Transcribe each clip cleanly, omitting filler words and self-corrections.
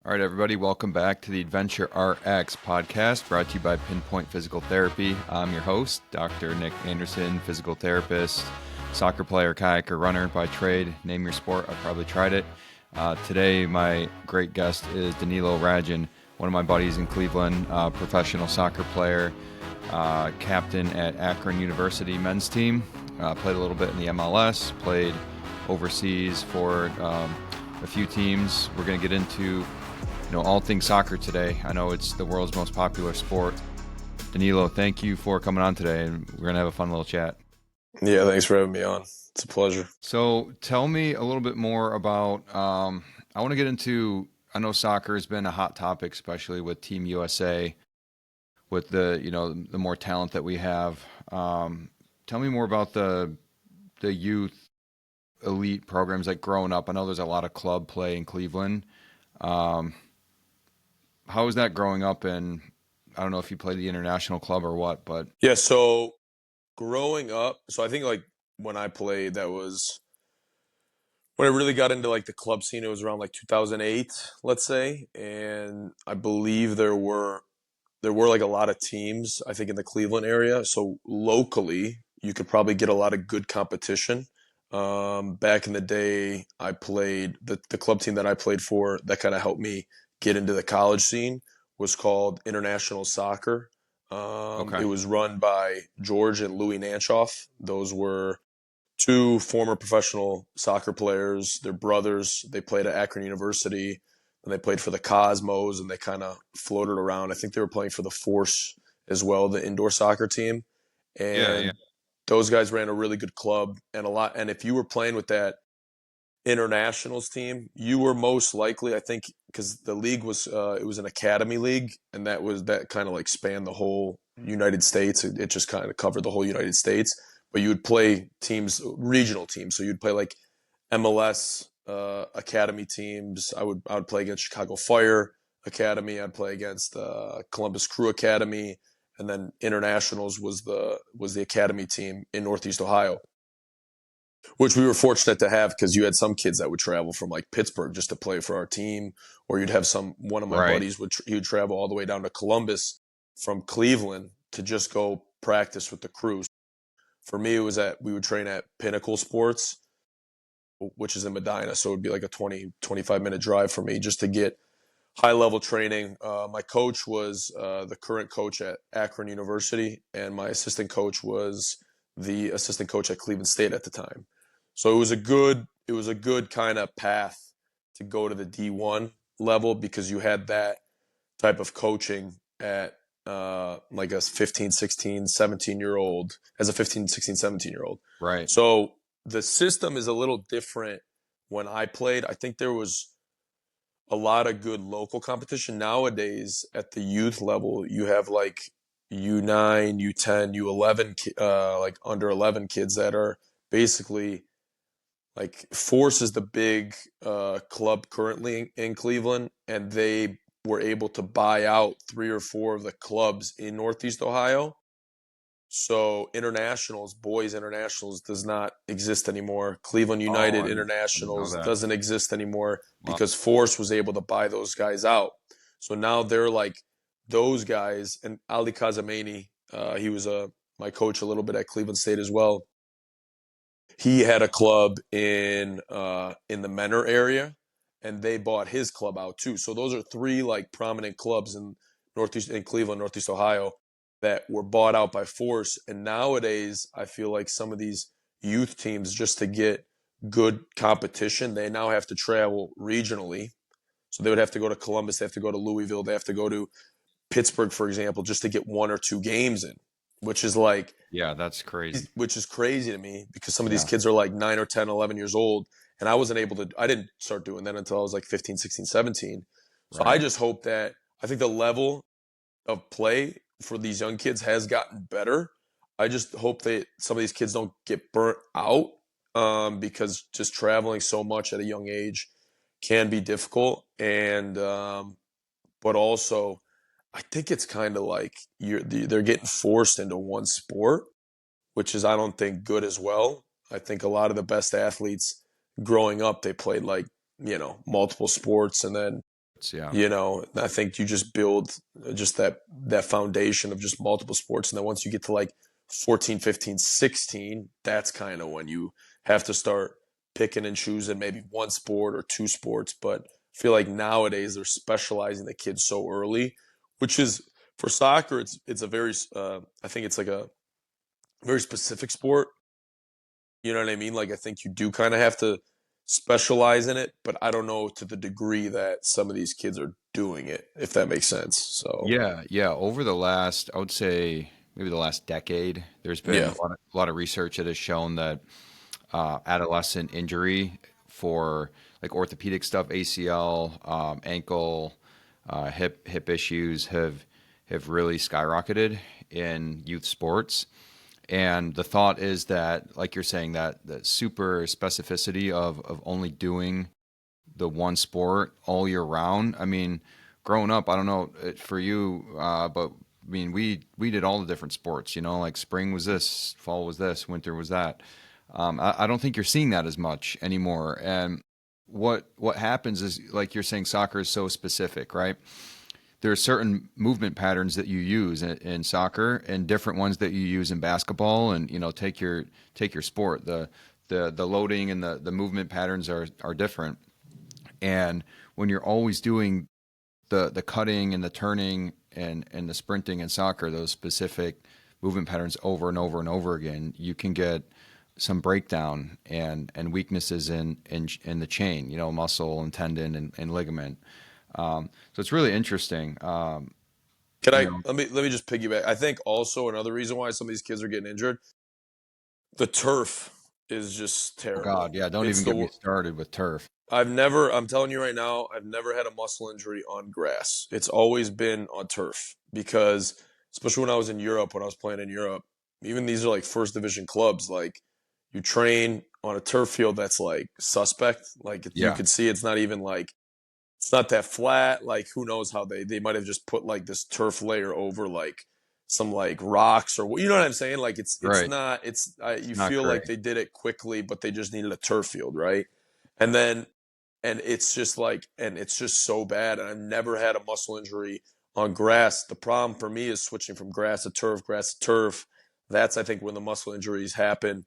All right, everybody, welcome back to the Adventure RX podcast brought to you by Pinpoint Physical Therapy. I'm your host, Dr. Nick Anderson, physical therapist, soccer player, kayaker, runner by trade. Name your sport, I've probably tried it. Today, my great guest is Danilo Radjen, one of my buddies in Cleveland, professional soccer player, captain at Akron University men's team. Played a little bit in the MLS, played overseas for a few teams. We're going to get into all things soccer today. I know it's the world's most popular sport. Danilo, thank you for coming on today, and we're going to have a fun little chat. Yeah, thanks for having me on. It's a pleasure. So tell me a little bit more about, I want to get into, I know soccer has been a hot topic, especially with Team USA, with the more talent that we have. Tell me more about the youth elite programs, like growing up. I know there's a lot of club play in Cleveland. How was that growing up? And I don't know if you played the international club or what, but Yeah, so growing up, I think like when I played, that was when I really got into like the club scene. It was around like 2008, let's say, and I believe there were like a lot of teams, I think, in the Cleveland area. So locally, you could probably get a lot of good competition. Back in the day, I played the club team that I played for that kind of helped me get into the college scene was called International Soccer. It okay. was run by George and Louis Nanchoff. Those were two former professional soccer players. They're brothers. They played at Akron University, and they played for the Cosmos, and they kind of floated around. I think they were playing for the Force as well, the indoor soccer team. Yeah, yeah. And those guys ran a really good club and a lot. And if you were playing with that internationals team, you were most likely, I think, because the league was it was an academy league, and that kind of like spanned the whole United States. It just kind of covered the whole United States. But you would play teams, regional teams. So you'd play like MLS academy teams. I would play against Chicago Fire Academy. I'd play against Columbus Crew Academy, and then internationals was the academy team in Northeast Ohio, which we were fortunate to have because you had some kids that would travel from like Pittsburgh just to play for our team, or you'd have one of my Right. buddies he would travel all the way down to Columbus from Cleveland to just go practice with the crew. For me, it was we would train at Pinnacle Sports, which is in Medina, so it would be like a 20-25 minute drive for me just to get high level training. My coach was the current coach at Akron University, and my assistant coach was the assistant coach at Cleveland State at the time. So it was a good kind of path to go to the D1 level because you had that type of coaching at like a 15, 16, 17-year old, as a 15, 16, 17-year old. Right. So the system is a little different when I played. I think there was a lot of good local competition. Nowadays, at the youth level, you have like U9, U10, U11, like under 11 kids that are basically like Force is the big club currently in Cleveland, and they were able to buy out three or four of the clubs in Northeast Ohio. So internationals, boys internationals, does not exist anymore. Cleveland Oh, United I didn't know internationals that. doesn't exist anymore Wow. because Force was able to buy those guys out. So now they're like those guys. And Ali Kazamani, he was my coach a little bit at Cleveland State as well. He had a club in the Menor area, and they bought his club out too. So those are three like prominent clubs in Cleveland, Northeast Ohio, that were bought out by Force. And nowadays, I feel like some of these youth teams, just to get good competition, they now have to travel regionally. So they would have to go to Columbus, they have to go to Louisville, they have to go to Pittsburgh, for example, just to get one or two games in, which is like Yeah, that's crazy. which is crazy to me because some of these Yeah. kids are like 9 or 10, 11 years old. And I didn't start doing that until I was like 15, 16, 17. So I Right. just hope that, I think the level of play for these young kids has gotten better. I just hope that some of these kids don't get burnt out because just traveling so much at a young age can be difficult. And, but also, I think it's kind of like they're getting forced into one sport, which is, I don't think, good as well. I think a lot of the best athletes growing up, they played like, multiple sports, and then Yeah. I think you just build just that foundation of just multiple sports. And then once you get to like 14, 15, 16, that's kind of when you have to start picking and choosing maybe one sport or two sports. But I feel like nowadays they're specializing the kids so early, which is for soccer, it's a very I think it's like a very specific sport. You know what I mean? Like I think you do kind of have to specialize in it, but I don't know to the degree that some of these kids are doing it, if that makes sense. So Yeah, yeah. Over the last, I would say maybe the last decade, there's been yeah, a lot of research that has shown that adolescent injury for like orthopedic stuff, ACL, ankle, hip issues have really skyrocketed in youth sports. And the thought is that, like you're saying, that super specificity of only doing the one sport all year round. I mean, growing up, I don't know for you, but I mean, we did all the different sports. Like spring was this, fall was this, winter was that. I don't think you're seeing that as much anymore. And what happens is, like you're saying, soccer is so specific, right? There are certain movement patterns that you use in soccer and different ones that you use in basketball. And take your sport. The loading and the movement patterns are different. And when you're always doing the cutting and the turning and the sprinting in soccer, those specific movement patterns over and over and over again, you can get some breakdown and weaknesses in the chain, muscle and tendon and ligament. So it's really interesting. can You I know, let me just piggyback? I think also another reason why some of these kids are getting injured, the turf is just oh terrible. God, yeah, don't It's even get me the started with turf. I'm telling you right now, I've never had a muscle injury on grass. It's always been on turf because, especially when I was in Europe, when I was playing in Europe, even these are like first division clubs. Like you train on a turf field that's like suspect. Like you Yeah, could see it's not even like it's not that flat. Like who knows how they might have just put like this turf layer over like some like rocks or you know what I'm saying? Like it's right. not It's you not feel great. like they did it quickly, but they just needed a turf field, right? And then and it's just like and it's just so bad. And I've never had a muscle injury on grass. The problem for me is switching from grass to turf. That's I think when the muscle injuries happen.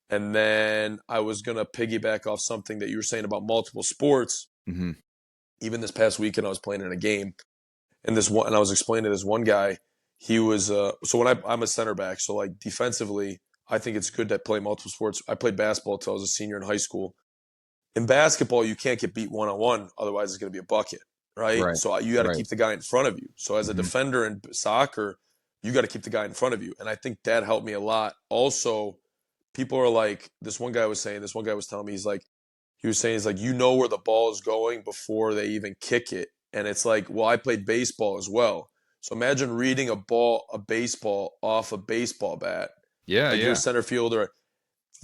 And then I was gonna piggyback off something that you were saying about multiple sports. Hmm. Even this past weekend, I was playing in a game, and I was explaining to this one guy. He was so when I'm a center back, so like defensively, I think it's good to play multiple sports. I played basketball until I was a senior in high school. In basketball, you can't get beat one on one, otherwise it's going to be a bucket, right? Right, So you got to right. keep the guy in front of you. So as a Hmm. defender in soccer, you got to keep the guy in front of you, and I think that helped me a lot. Also, people are like, this one guy was telling me, he was saying, he's like, where the ball is going before they even kick it. And it's like, well, I played baseball as well. So imagine reading a baseball off a baseball bat. Yeah, Like you're a yeah, center fielder.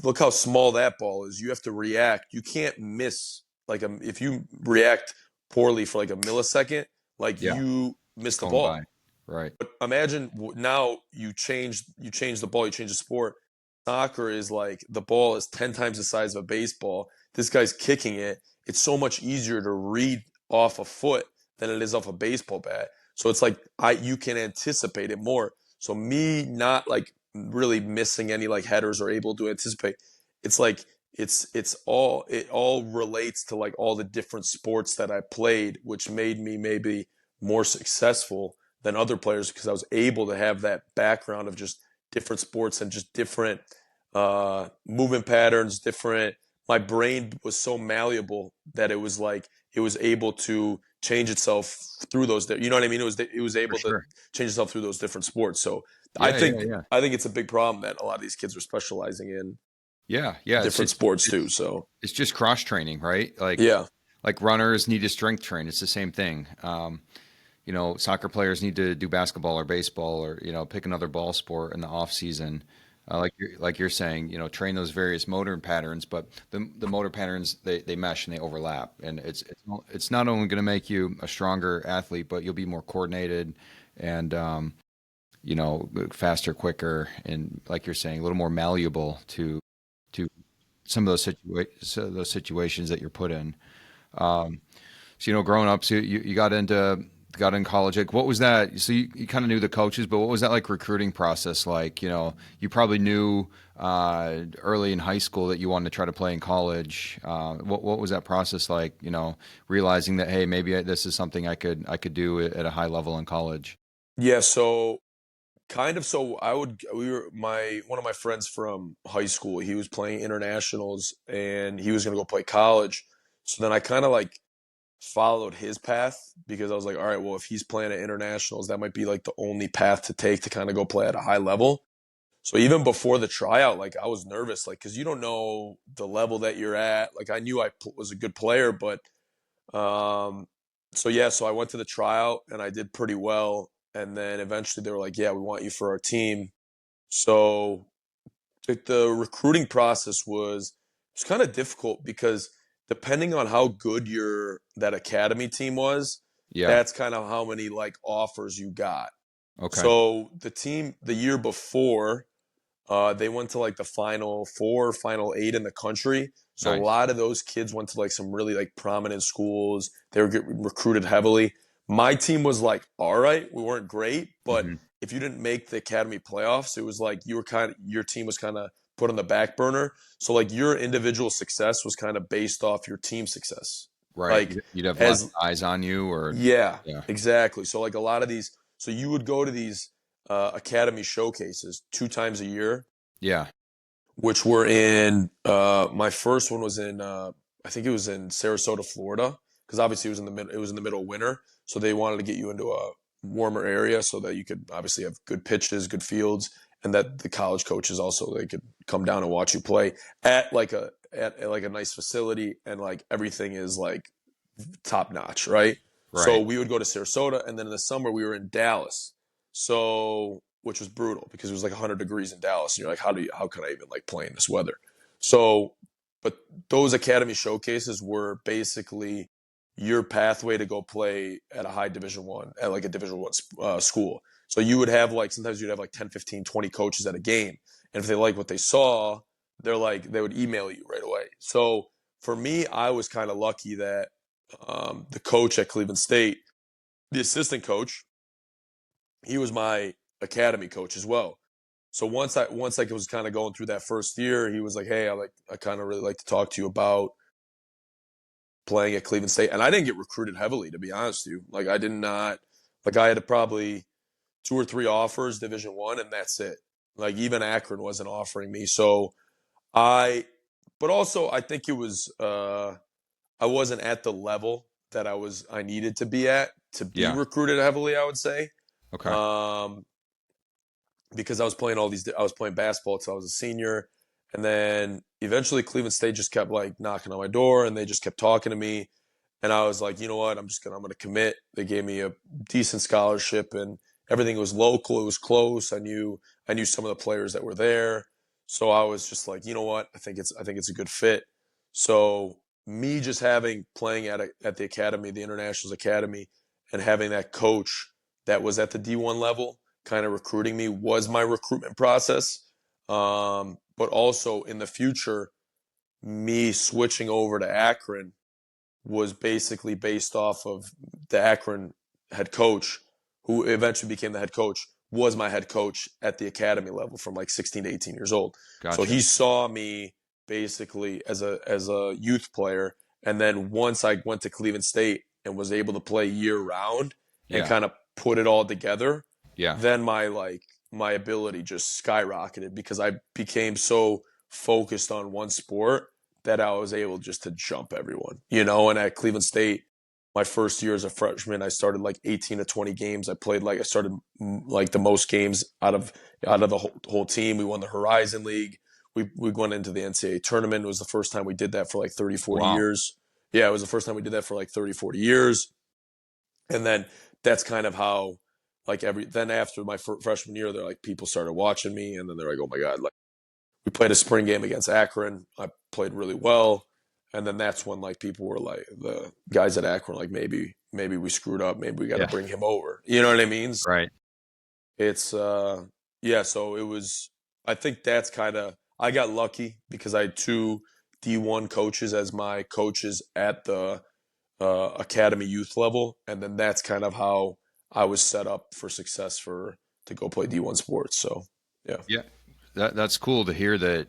Look how small that ball is. You have to react. You can't miss. If you react poorly for like a millisecond, like yeah. you It's miss the going by. ball. Right. But imagine now you change the ball, you change the sport. Soccer is like the ball is 10 times the size of a baseball. This guy's kicking it. It's so much easier to read off a foot than it is off a baseball bat. So it's like you can anticipate it more. So me not like really missing any like headers or able to anticipate. It's like it all relates to like all the different sports that I played, which made me maybe more successful than other players because I was able to have that background of just different sports and just different movement patterns, different. My brain was so malleable that it was like it was able to change itself through those. You know what I mean? It was For able to sure. change itself through those different sports. So I Yeah, yeah, think yeah. I think it's a big problem that a lot of these kids are specializing in Yeah, yeah. It's different it's sports too. it's So it's just cross training, right? yeah, Like runners need to strength train. It's the same thing. Soccer players need to do basketball or baseball or pick another ball sport in the off season. Like you're saying, train those various motor patterns, but the motor patterns they mesh and they overlap, and it's not only going to make you a stronger athlete, but you'll be more coordinated and faster, quicker, and like you're saying, a little more malleable to some of those situations that you're put in. Um, growing up, so you got in college. Like, what was that? So you kind of knew the coaches, but what was that like recruiting process like? You probably knew early in high school that you wanted to try to play in college. What was that process like? Realizing that, hey, maybe this is something I could do at a high level in college. Yeah, so kind of. So we were one of my friends from high school. He was playing internationals and he was going to go play college. So then I kind of like followed his path because I was like, all right, well, if he's playing at internationals, that might be like the only path to take to kind of go play at a high level. So even before the tryout, like I was nervous, like because you don't know the level that you're at. Like I knew was a good player, but um, so yeah, so I went to the tryout and I did pretty well. And then eventually they were like, yeah, we want you for our team. So the recruiting process was kind of difficult because depending on how good that academy team was, Yeah. that's kind of how many like offers you got. Okay. So the team the year before, they went to like the final four, final eight in the country. So a Nice. lot of those kids went to like some really like prominent schools. They were getting recruited heavily. My team was like, all right, we weren't great, but Hmm. if you didn't make the academy playoffs, it was like your team was kind of put on the back burner. So like your individual success was kind of based off your team success. Right. Like You'd have less as eyes on you, or yeah, yeah, exactly. So like a lot of these, so you would go to these academy showcases 2 times a year, yeah. which were in my first one was in I think it was in Sarasota, Florida, because obviously it was in the middle of winter, so they wanted to get you into a warmer area so that you could obviously have good pitches, good fields, and that the college coaches also they could come down and watch you play at like a nice facility and like everything is like top notch, right? So Right. we would go to Sarasota, and then in the summer we were in Dallas. So which was brutal because it was like 100 degrees in Dallas, and you're like, how can I even like play in this weather? So, but those academy showcases were basically your pathway to go play at a high division one at like a division one school. So you would have like sometimes you'd have like 10, 15, 20 coaches at a game, and if they like what they saw, they would email you right away. So for me, I was kind of lucky that the coach at Cleveland State, the assistant coach, he was my academy coach as well. So once like it was kind of going through that first year, he was like, "Hey, I kind of really like to talk to you about playing at Cleveland State." And I didn't get recruited heavily, to be honest with you. Like I did not like I had probably 2 or 3 offers Division 1 and that's it. Like even Akron wasn't offering me. So I but also I think it was I wasn't at the level that I needed to be at to be Yeah. recruited heavily, I would say. Okay. Um, because I was playing basketball until I was a senior. And then eventually Cleveland State just kept like knocking on my door and they just kept talking to me. And I was like, you know what? I'm going to commit. They gave me a decent scholarship and everything was local. It was close. I knew some of the players that were there. So I was just like, you know what? I think it's a good fit. So me just playing at the academy, the Internationals Academy, and having that coach that was at the D1 level kind of recruiting me was my recruitment process. But also in the future, me switching over to Akron was basically based off of the Akron head coach, who eventually became the head coach, was my head coach at the academy level from like 16 to 18 years old. So Gotcha. he saw me basically as a youth player. And then once I went to Cleveland State and was able to play year round and Yeah. kind of put it all together, Yeah. then my ability just skyrocketed because I became so focused on one sport that I was able just to jump everyone, you know. And at Cleveland State, my first year as a freshman, I started like 18 to 20 games. I started like the most games out of the whole team. We won the Horizon League. We went into the NCAA tournament. It was the first time we did that for like 30, 40 Wow. years. Yeah, it was the first time we did that for like 30, 40 years. And then that's kind of how like then after my freshman year, they're like people started watching me, and then they're like, oh my god, like we played a spring game against Akron. I played really well, and then that's when like people were like the guys at Akron like maybe we screwed up, maybe we got to Yeah. bring him over. You know what I mean? Right. It's yeah. So it was. I think that's kind of I got lucky because I had 2 D1 coaches as my coaches at the academy youth level, and then that's kind of how I was set up for success for to go play D1 sports. So yeah, Yeah, that's cool to hear that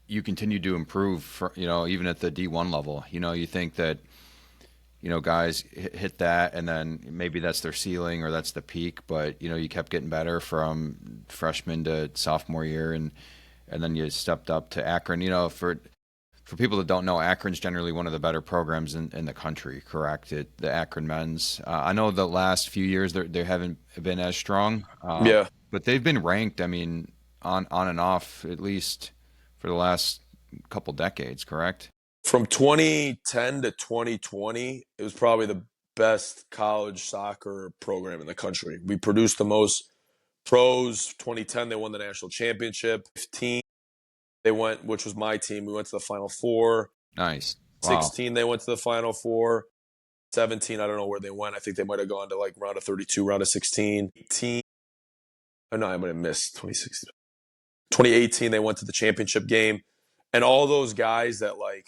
you continue to improve. For, even at the D1 level. You think that guys hit that, and then maybe that's their ceiling or that's the peak. But you kept getting better from freshman to sophomore year, and then you stepped up to Akron. For people that don't know, Akron's generally one of the better programs in the country, correct? The Akron men's. I know the last few years they haven't been as strong, yeah. but they've been ranked. I mean, on and off at least for the last couple decades, correct? From 2010 to 2020, it was probably the best college soccer program in the country. We produced the most pros. 2010, they won the national championship. 15, they went, which was my team. We went to the Final Four. Nice. Wow. 16, they went to the Final Four. 17, I don't know where they went. I think they might have gone to like round of 32, round of 16. 18, oh no, I might have missed 2016. 2018, they went to the championship game. And all those guys that like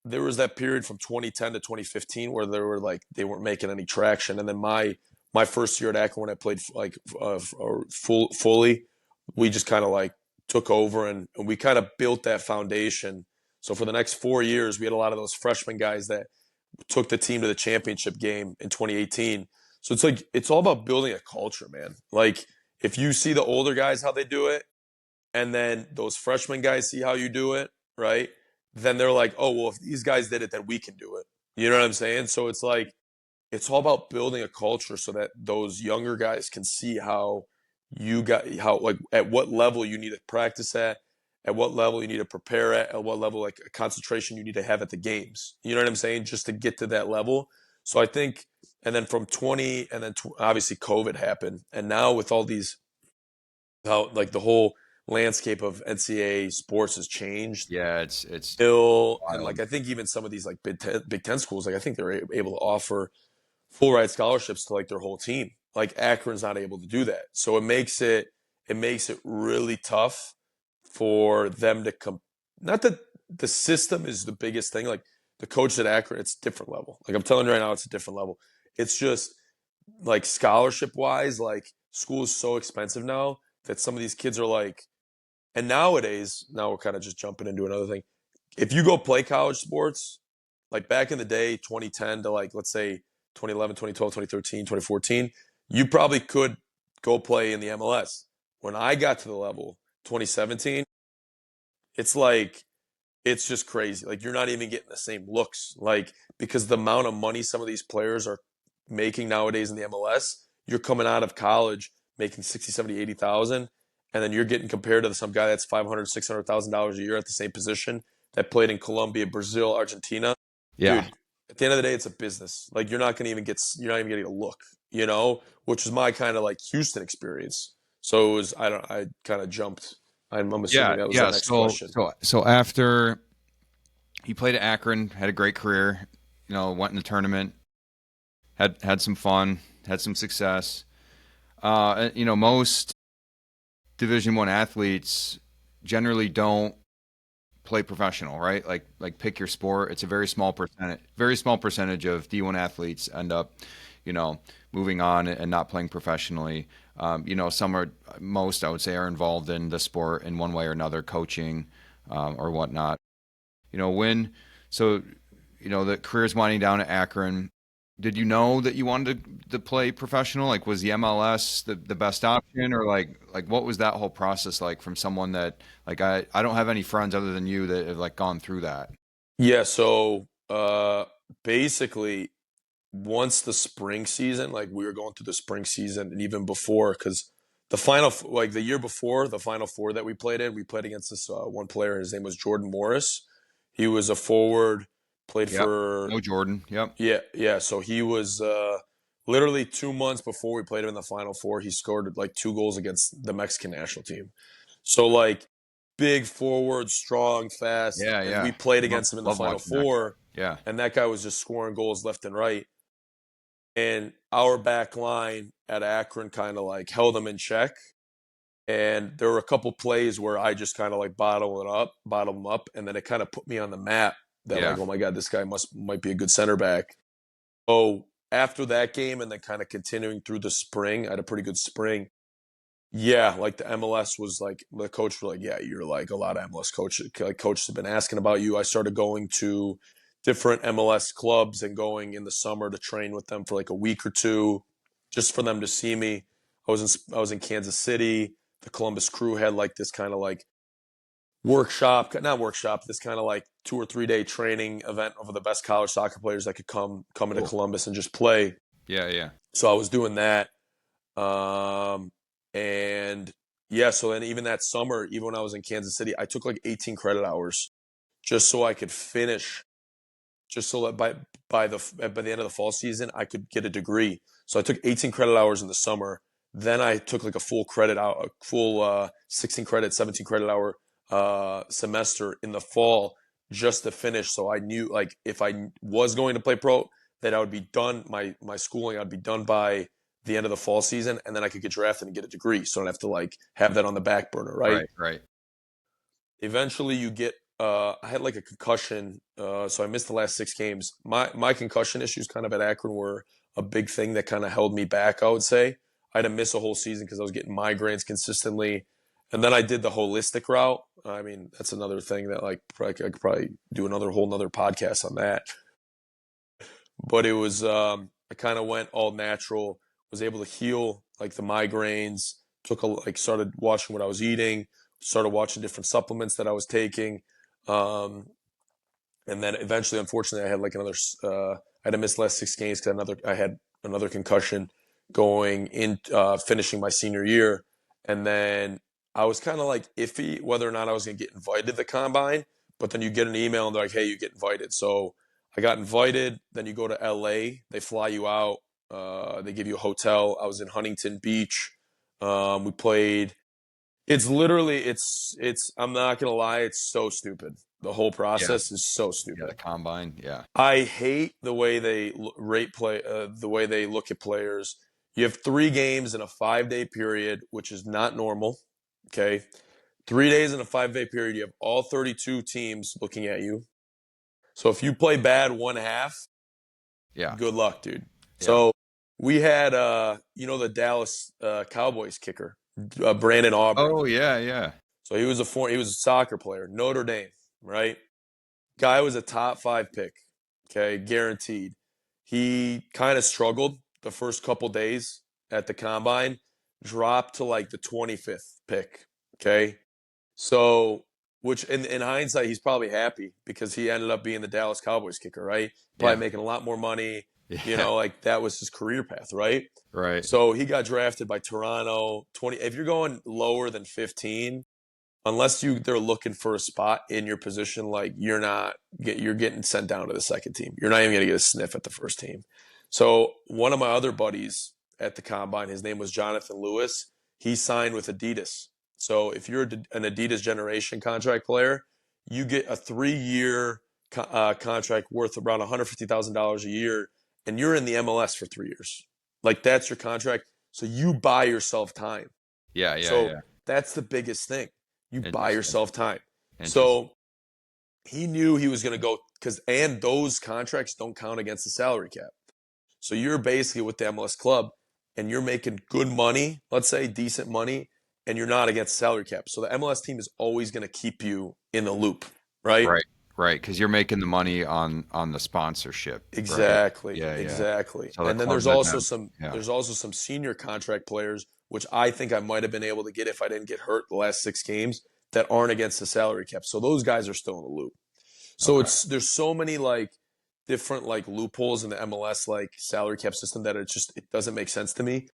there was that period from 2010 to 2015 where they weren't making any traction, and then my first year at Akron when I played like fully, we just kind of like took over and we kind of built that foundation. So for the next 4 years, we had a lot of those freshman guys that took the team to the championship game in 2018. So it's like it's all about building a culture, man. Like if you see the older guys how they do it, and then those freshman guys see how you do it, right? Then they're like, oh, well, if these guys did it, then we can do it. You know what I'm saying? So it's like, it's all about building a culture so that those younger guys can see how like, at what level you need to practice at what level you need to prepare at what level, like, concentration you need to have at the games. You know what I'm saying? Just to get to that level. So I think, and then from 20, and then obviously COVID happened. And now with all these, how like the whole landscape of NCAA sports has changed. Yeah, it's And wild. like I think even some of these like Big Ten schools, like I think they're able to offer full ride scholarships to like their whole team. Like Akron's not able to do that, so it makes it really tough for them to come. Not that the system is the biggest thing. Like the coach at Akron, it's a different level. Like I'm telling you right now, it's a different level. It's just like scholarship wise, like school is so expensive now that some of these kids are like, and nowadays, now we're kind of just jumping into another thing. If you go play college sports, like back in the day, 2010 to like, let's say 2011, 2012, 2013, 2014, you probably could go play in the MLS. When I got to the level 2017, it's like, it's just crazy. Like you're not even getting the same looks. Like because the amount of money some of these players are making nowadays in the MLS, you're coming out of college making 60, 70, 80,000, and then you're getting compared to some guy that's 500, $600,000 a year at the same position that played in Colombia, Brazil, Argentina. Yeah. Dude, at the end of the day, it's a business. Like you're not even getting a look, which is my kind of like Houston experience. So it was, I kind of jumped. I'm Yeah, assuming that was the yeah. next So question. so so after he played at Akron, had a great career, went in the tournament, had some fun, had some success. Most Division 1 athletes generally don't play professional, right? Like pick your sport. It's a very small percentage of D1 athletes end up, you know, moving on and not playing professionally. Some are, most I would say, are involved in the sport in one way or another, coaching or whatnot. You know, when so the career's winding down at Akron. Did you know that you wanted to play professional? Like, was the MLS the best option, or like what was that whole process like from someone that like I don't have any friends other than you that have like gone through that. Yeah, so basically once the spring season, like we were going through the spring season and even before, because like the year before, the Final Four that we played in, we played against this one player. His name was Jordan Morris. He was a forward, played Yep. for, No Jordan. Yep. yeah, yeah. So he was literally 2 months before we played him in the Final Four, he scored like 2 goals against the Mexican national team. So like big forward, strong, fast, Yeah, and we yeah. played Love against him in the love Final watching that Four, guy. Yeah. and that guy was just scoring goals left and right. And our back line at Akron kind of like held him in check. And there were a couple plays where I just kind of like bottled him up, and then it kind of put me on the map that Yeah. like, oh my God, this guy might be a good center back. So after that game and then kind of continuing through the spring, I had a pretty good spring. Yeah, like the MLS was like the coach was like, yeah, you're like a lot of MLS coaches have been asking about you. I started going to different MLS clubs and going in the summer to train with them for like a week or two, just for them to see me. I was in Kansas City. The Columbus Crew had like this kind of like not workshop, this kind of like 2 or 3 day training event of the best college soccer players that could come into Cool. Columbus and just play. Yeah. Yeah. So I was doing that. Um, and yeah, so then even that summer, even when I was in Kansas City, I took like 18 credit hours just so I could finish, just so that by the end of the fall season, I could get a degree. So I took 18 credit hours in the summer. Then I took like a full 16 credit, 17 credit hour semester in the fall just to finish. So I knew like if I was going to play pro, that I would be done my schooling. I'd be done by the end of the fall season, and then I could get drafted and get a degree. So I don't have to like have that on the back burner, right? Right. Right. Eventually you get I had like a concussion, so I missed the last 6 games. My concussion issues kind of at Akron were a big thing that kind of held me back, I would say. I had to miss a whole season because I was getting migraines consistently. And then I did the holistic route. I mean, that's another thing that like I could probably do another podcast on that. But it was I kind of went all natural, was able to heal like the migraines, started watching what I was eating, started watching different supplements that I was taking. Um, and then eventually, unfortunately, I had like I had to miss the last 6 games because I had another concussion going in, finishing my senior year. And then I was kind of like iffy whether or not I was going to get invited to the combine. But then you get an email and they're like, hey, you get invited. So I got invited. Then you go to LA. They fly you out. They give you a hotel. I was in Huntington Beach. We played. It's literally, I'm not going to lie, it's so stupid. The whole Yeah. process is so Yeah. The stupid. combine. Yeah. I hate the way they the way they look at players. You have 3 games in a 5 day period, which is not normal. Okay. 3 days in a 5 day period, you have all 32 teams looking at you. So if you play bad one half, Yeah. good luck, dude. Yeah. So we had, the Dallas Cowboys kicker, Brandon Aubrey. Oh yeah. Yeah. So he was a soccer player, Notre Dame, right? Guy was a top 5 pick, okay, guaranteed. He kind of struggled the first couple days at the combine, dropped to like the 25th pick, okay? So, which in hindsight, he's probably happy because he ended up being the Dallas Cowboys kicker, right? Probably Yeah. making a lot more money, Yeah. like that was his career path, right? Right. So he got drafted by Toronto. If you're going lower than 15, unless they're looking for a spot in your position, like you're getting sent down to the second team. You're not even going to get a sniff at the first team. So one of my other buddies at the combine, his name was Jonathan Lewis. He signed with Adidas. So if you're an Adidas Generation contract player, you get a 3-year contract worth around $150,000 a year, and you're in the MLS for 3 years. Like that's your contract. So you buy yourself time. Yeah. Yeah. So Yeah. that's the biggest thing. You buy Interesting. yourself time. Interesting. So he knew he was going to go and those contracts don't count against the salary cap. So you're basically with the MLS club and you're making good money, let's say decent money, and you're not against the salary cap. So the MLS team is always going to keep you in the loop, right? Right. Right. Because you're making the money on the sponsorship. Right. Exactly, Yeah. Yeah. exactly. So the And then club doesn't have. Yeah. there's also some senior contract players, which I think I might have been able to get if I didn't get hurt the last 6 games that aren't against the salary cap. So those guys are still in the loop. So Okay. there's so many like different like loopholes in the MLS like salary cap system that it doesn't make sense to me.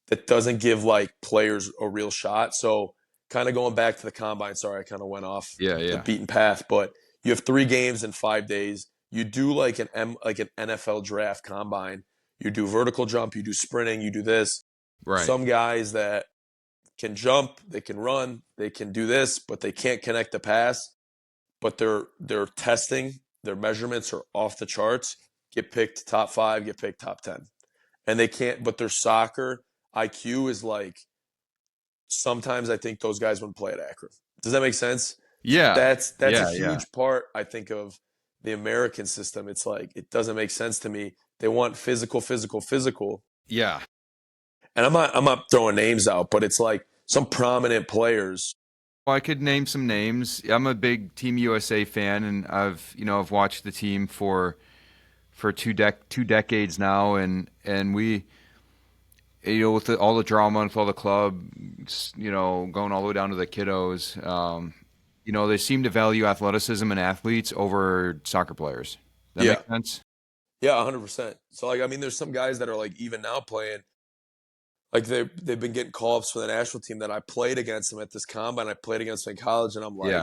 That doesn't give like players a real shot. So kind of going back to the combine, sorry, I kind of went off Yeah. the Yeah. beaten path, but you have 3 games in 5 days. You do like an NFL draft combine. You do vertical jump, you do sprinting, you do this. Right. Some guys that can jump, they can run, they can do this, but they can't connect the pass. But their testing, their measurements are off the charts. Get picked top 5, get picked top 10, and they can't. But their soccer IQ is like sometimes I think those guys wouldn't play at Akron. Does that make sense? So Yeah. that's a Yeah. Yeah. huge part I think of the American system, it's like it doesn't make sense to me. They want physical, physical, physical. Yeah. And I'm not throwing names out, but it's like some prominent players. Well, I could name some names. I'm a big Team USA fan, and I've watched the team for two decades now, and we, with all the drama with all the club, going all the way down to the kiddos, they seem to value athleticism and athletes over soccer players. That Yeah. makes sense? Yeah, 100%. So like I mean there's some guys that are like even now playing like they've been getting call-ups for the national team that I played against them at this combine. I played against them in college and I'm Yeah.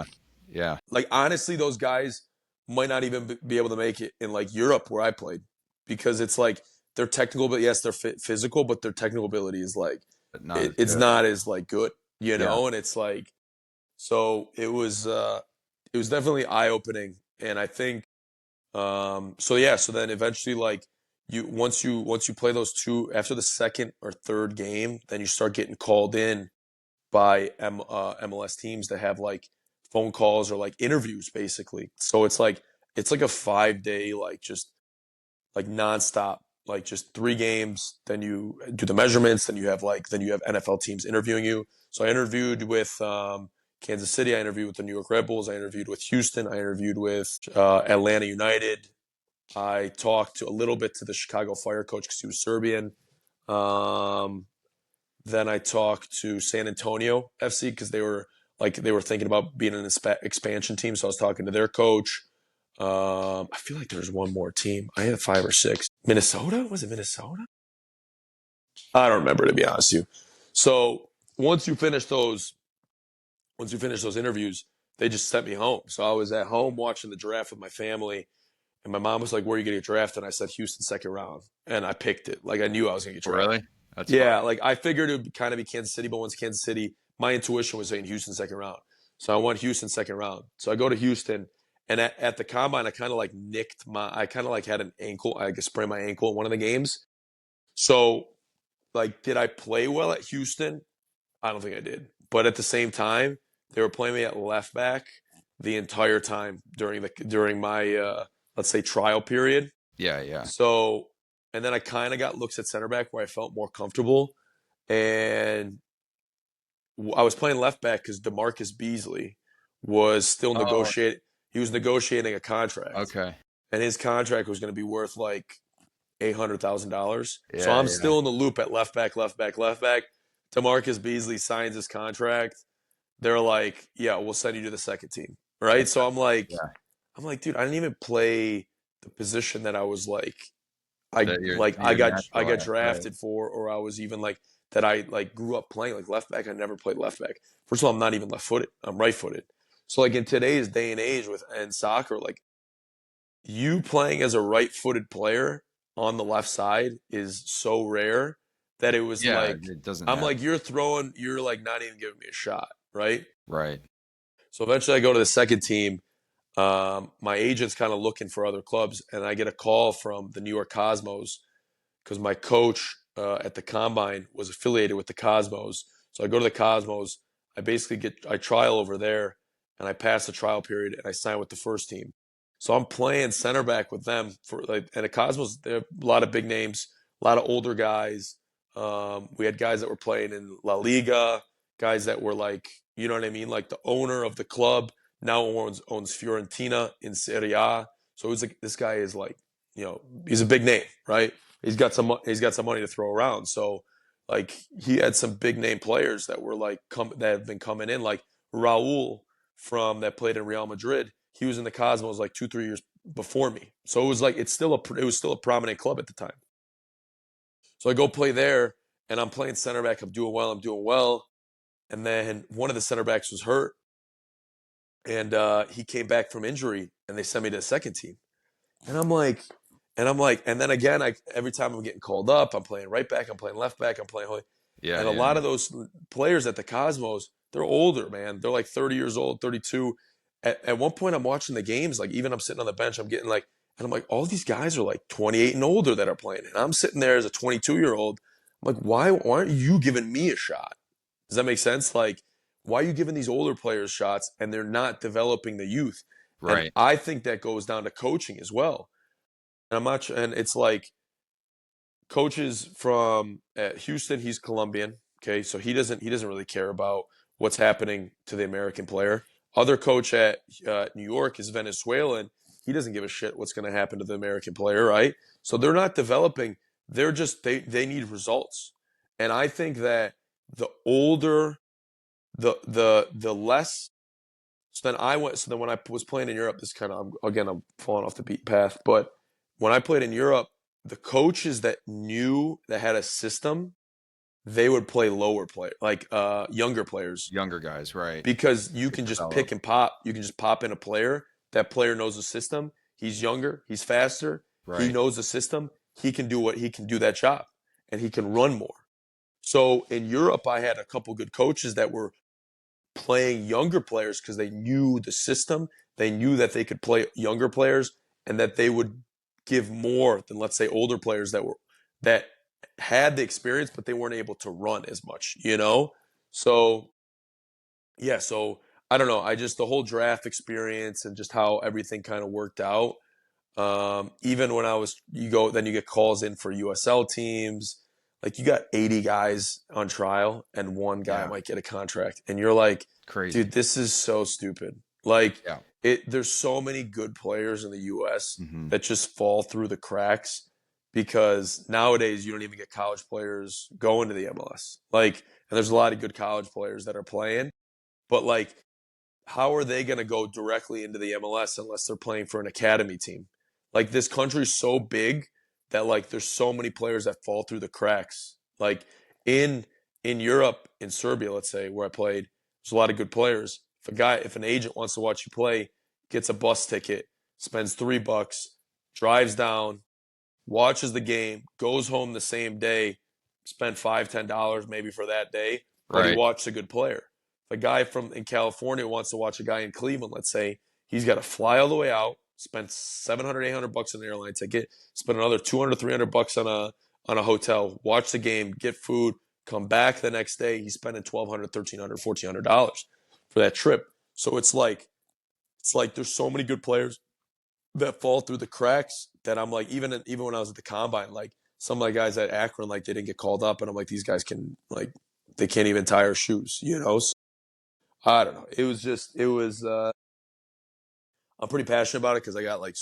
like Yeah. honestly those guys might not even be able to make it in like Europe where I played because it's like their technical but yes, they're physical, but their technical ability is like But not as it's good. not as like good, Yeah. and it's like so it was definitely eye-opening and I think so yeah, so then eventually like you play those two after the second or third game, then you start getting called in by MLS teams that have like phone calls or like interviews basically. So it's like a 5 day like just like nonstop like just 3 games. Then you do the measurements. Then you have NFL teams interviewing you. So I interviewed with Kansas City. I interviewed with the New York Red Bulls. I interviewed with Houston. I interviewed with Atlanta United. I talked a little bit to the Chicago Fire coach because he was Serbian. Um, then I talked to San Antonio FC because they were thinking about being an expansion team. So I was talking to their coach. I feel like there's one more team. I had 5 or 6. Minnesota? Was it Minnesota? I don't remember to be honest with you. So once you finish those, once you finish those interviews, they just sent me home. So I was at home watching the draft with my family. And my mom was like, "Where are you going to get drafted?" And I said, "Houston, second round." And I picked it. Like I knew I was going to get Oh, drafted. really? That's fun. Yeah, like I figured it would kind of be Kansas City, but once Kansas City, my intuition was saying Houston second round. So I went Houston second round. So I go to Houston, and at the combine, I kind of like I kind of like had an ankle. I sprained my ankle in one of the games. So like, did I play well at Houston? I don't think I did. But at the same time, they were playing me at left back the entire time during my let's say trial period. Yeah. Yeah. So, and then I kind of got looks at center back where I felt more comfortable. And I was playing left back because DeMarcus Beasley was still Oh, negotiating. He was negotiating a contract, okay. and his contract was going to be worth like $800,000. So Yeah. I'm Yeah. still in the loop at left back, left back, left back. DeMarcus Beasley signs his contract. They're like, "Yeah, we'll send you to the second team." Right? So Yeah. I'm like, dude, I didn't even play the position that I was like I You're I natural got at, right? drafted for, or I was even like that I like grew up playing like left back. I never played left back. First of all, I'm not even left footed. I'm right footed. So like in today's day and age with and soccer, like you playing as a right footed player on the left side is so rare that it was Yeah. like It doesn't I'm happen. like you're like not even giving me a shot, right? Right. So eventually I go to the second team. My agent's kind of looking for other clubs, and I get a call from the New York Cosmos because my coach at the combine was affiliated with the Cosmos. So I go to the Cosmos. I basically I trial over there, and I pass the trial period, and I sign with the first team. So I'm playing center back with them for like, and the Cosmos. There are a lot of big names, a lot of older guys. We had guys that were playing in La Liga, guys that were like, you know what I mean, like the owner of the club now owns Fiorentina in Serie A. So it was like this guy is like, he's a big name, right? He's got some money to throw around. So like he had some big name players that were like that have been coming in, like Raul from that played in Real Madrid. He was in the Cosmos like 2 3 years before me. So it was like it was still a prominent club at the time. So I go play there, and I'm playing center back. I'm doing well. I'm doing well. And then one of the center backs was hurt, and he came back from injury, and they sent me to the second team. And and then again, every time I'm getting called up, I'm playing right back, I'm playing left back, I'm playing. Yeah. And a Yeah. lot of those players at the Cosmos, they're older, man. They're like 30 years old, 32. At one point, I'm watching the games, like even I'm sitting on the bench, I'm getting like, and I'm like, all these guys are like 28 and older that are playing, and I'm sitting there as a 22-year-old. I'm like, why aren't you giving me a shot? Does that make sense? Like, why are you giving these older players shots and they're not developing the youth? And Right. I think that goes down to coaching as well. And and it's like coaches from at Houston, he's Colombian. Okay, so he doesn't really care about what's happening to the American player. Other coach at New York is Venezuelan. He doesn't give a shit what's going to happen to the American player, right? So they're not developing. They're just they need results. And I think that the older, the less. So then when I was playing in Europe, this kind of again I'm falling off the beat path, but when I played in Europe, the coaches that knew that had a system, they would play lower player, like younger players, Younger guys, right? because you Get can just developed. pick and pop. You can just pop in a player. That player knows the system. He's younger. He's faster. He Right. knows the system. He can do that job, and he can run more. So in Europe, I had a couple good coaches that were playing younger players because they knew the system. They knew that they could play younger players and that they would give more than, let's say, older players that had the experience but they weren't able to run as much, you know? So yeah, so I don't know. I just the whole draft experience and just how everything kind of worked out. Even when then you get calls in for USL teams. Like you got 80 guys on trial and one guy Yeah. might get a contract. And you're like, Crazy. dude, this is so stupid. Like Yeah. there's so many good players in the US Hmm. that just fall through the cracks because nowadays you don't even get college players going to the MLS. Like, and there's a lot of good college players that are playing, but like how are they going to go directly into the MLS unless they're playing for an academy team? Like this country's so big that like there's so many players that fall through the cracks. Like in in Europe, in Serbia, let's say where I played, there's a lot of good players. If an agent wants to watch you play, gets a bus ticket, spends $3, drives down, watches the game, goes home the same day, spent $5, $10 maybe for that day, but he Right. watched a good player. If a guy from in California wants to watch a guy in Cleveland, let's say, he's got to fly all the way out, spend 700, $800 on an airline ticket, spend another 200, $300 on a hotel, watch the game, get food, come back the next day. He's spending $1,200, $1,300, $1,400 for that trip. So it's like there's so many good players that fall through the cracks that I'm like, even when I was at the combine, like some of my guys at Akron, like they didn't get called up, and I'm like, these guys can like they can't even tie our shoes, you know? So, I don't know. It was. I'm pretty passionate about it because I got like,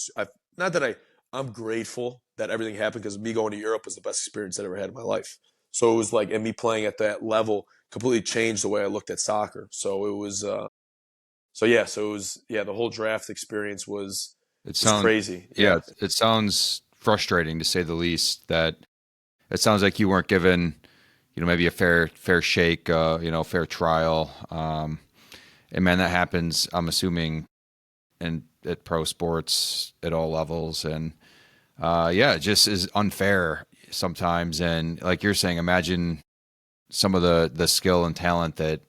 not that I'm grateful that everything happened because me going to Europe was the best experience I ever had in my life. So it was like, and me playing at that level completely changed the way I looked at soccer. So it was, so it was, yeah, the whole draft experience It was sounds, crazy. yeah, Yeah. it sounds frustrating to say the least. That it sounds like you weren't given, maybe a fair shake, fair trial. And man, that happens. I'm assuming, and at pro sports at all levels, and yeah, it just is unfair sometimes. And like you're saying, imagine some of the skill and talent that